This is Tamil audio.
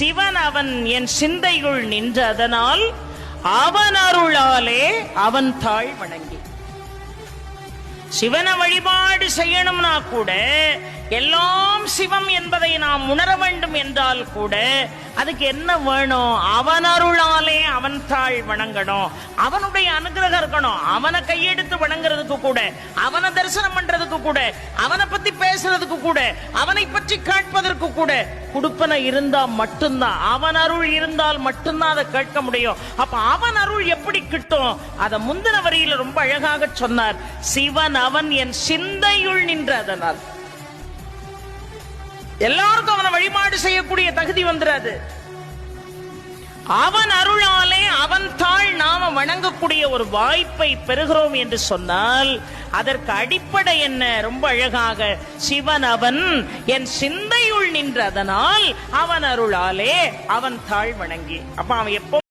சிவன் அவன் என் சிந்தையுள் நின்ற அதனால் அவன் அருளாலே அவன் தாழ் வணங்கி. சிவனை வழிபாடு செய்யணும்னா கூட, எல்லாம் சிவம் என்பதை நாம் உணர வேண்டும் என்றால் கூட அதுக்கு என்ன வேணும்? அவன் அருளாலே அவன் தாழ் வணங்கணும், அவனுடைய அனுகிரகம் இருக்கணும். அவனை கையெடுத்து வணங்குறதுக்கு கூட, அவனை தரிசனம் பண்றதுக்கு கூட, அவனை பத்தி பேசுறதுக்கு கூட, அவனை பற்றி கேட்பதற்கு கூட கொடுப்பன இருந்தா மட்டும்தான், அவன் அருள் இருந்தால் மட்டும்தான் அதை கேட்க முடியும். அப்ப அவன் அருள் எப்படி கிட்டும்? அதை முந்தின வரியில ரொம்ப அழகாக சொன்னார். சிவன் அவன் என் சிந்தையுள் நின்ற அதனால். எல்லாருக்கும் அவனை வழிபாடு செய்யக்கூடிய தகுதி வந்துராது. அவன் அருளாலே அவன் தாழ் நாம வணங்கக்கூடிய ஒரு வாய்ப்பை பெறுகிறோம் என்று சொன்னால் அதற்கு அடிப்படை என்ன? ரொம்ப அழகாக, சிவன் அவன் என் சிந்தையுள் நின்ற அதனால் அவன் அருளாலே அவன் தாழ் வணங்கி. அப்ப அவன் எப்போ